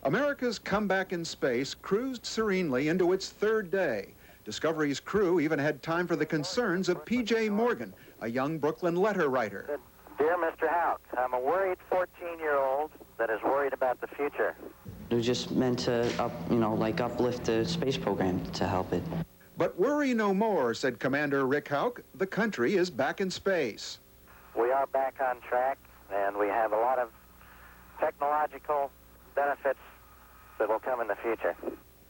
America's comeback in space cruised serenely into its third day. Discovery's crew even had time for the concerns of P.J. Morgan, a young Brooklyn letter writer. Dear Mr. Houck, I'm a worried 14-year-old that is worried about the future. It was just meant to, uplift the space program to help it. But worry no more, said Commander Rick Houck. The country is back in space. We are back on track, and we have a lot of technological benefits that will come in the future.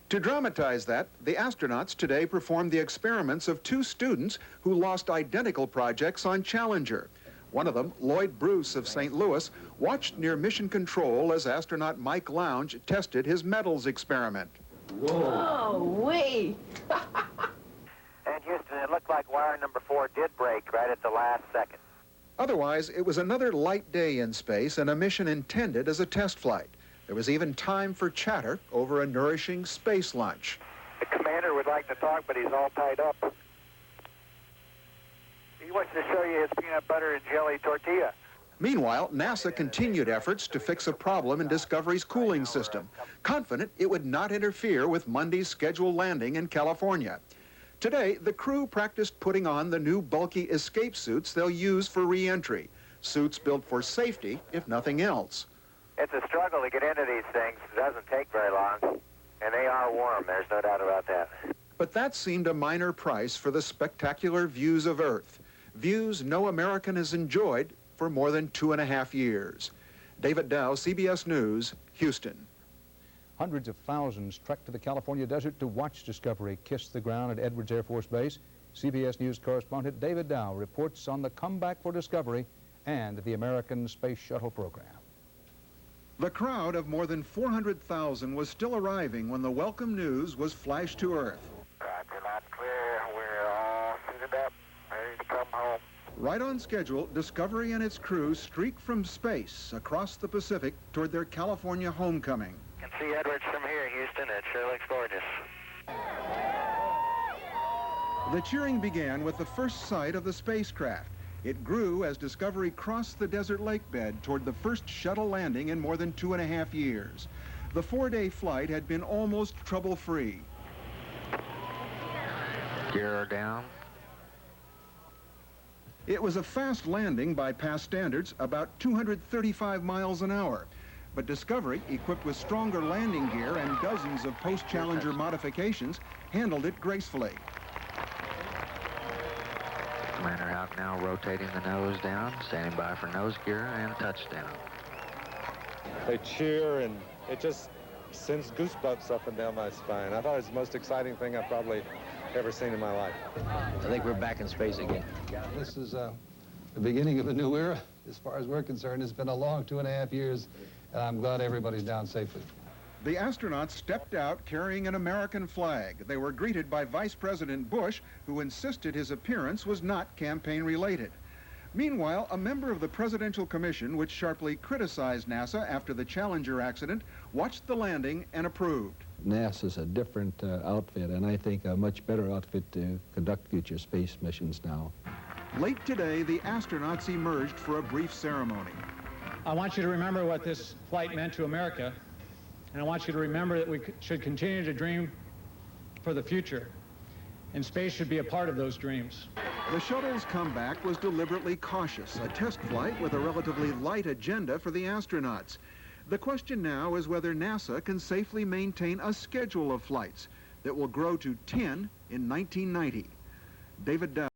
To dramatize that, the astronauts today performed the experiments of two students who lost identical projects on Challenger. One of them, Lloyd Bruce of St. Louis, watched near mission control as astronaut Mike Lounge tested his metals experiment. Whoa, wait! And Houston, it looked like wire number 4 did break right at the last second. Otherwise, it was another light day in space and a mission intended as a test flight. There was even time for chatter over a nourishing space lunch. The commander would like to talk, but he's all tied up. He wants to show you his peanut butter and jelly tortilla. Meanwhile, NASA continued efforts to fix a problem in Discovery's cooling system, confident it would not interfere with Monday's scheduled landing in California. Today, the crew practiced putting on the new bulky escape suits they'll use for re-entry, suits built for safety, if nothing else. It's a struggle to get into these things. It doesn't take very long, and they are warm. There's no doubt about that. But that seemed a minor price for the spectacular views of Earth, views no American has enjoyed for more than 2.5 years. David Dow, CBS News, Houston. Hundreds of thousands trekked to the California desert to watch Discovery kiss the ground at Edwards Air Force Base. CBS News correspondent David Dow reports on the comeback for Discovery and the American Space Shuttle program. The crowd of more than 400,000 was still arriving when the welcome news was flashed to Earth. Roger, not clear. We're all suited up, ready to come home. Right on schedule, Discovery and its crew streaked from space across the Pacific toward their California homecoming. You can see Edwards from here, Houston. It sure looks gorgeous. The cheering began with the first sight of the spacecraft. It grew as Discovery crossed the desert lake bed toward the first shuttle landing in more than 2.5 years. The 4-day flight had been almost trouble-free. Gear down. It was a fast landing by past standards, about 235 miles an hour. But Discovery, equipped with stronger landing gear and dozens of post-Challenger modifications, handled it gracefully. Commander Houck now rotating the nose down, standing by for nose gear and touchdown. They cheer, and it just sends goosebumps up and down my spine. I thought it was the most exciting thing I've probably ever seen in my life. I think we're back in space again. This is the beginning of a new era. As far as we're concerned, it's been a long 2.5 years, and I'm glad everybody's down safely. The astronauts stepped out carrying an American flag. They were greeted by Vice President Bush, who insisted his appearance was not campaign-related. Meanwhile, a member of the Presidential Commission, which sharply criticized NASA after the Challenger accident, watched the landing and approved. NASA's a different outfit, and I think a much better outfit to conduct future space missions now. Late today, the astronauts emerged for a brief ceremony. I want you to remember what this flight meant to America, and I want you to remember that we should continue to dream for the future, and space should be a part of those dreams. The shuttle's comeback was deliberately cautious, a test flight with a relatively light agenda for the astronauts. The question now is whether NASA can safely maintain a schedule of flights that will grow to 10 in 1990. David Dow.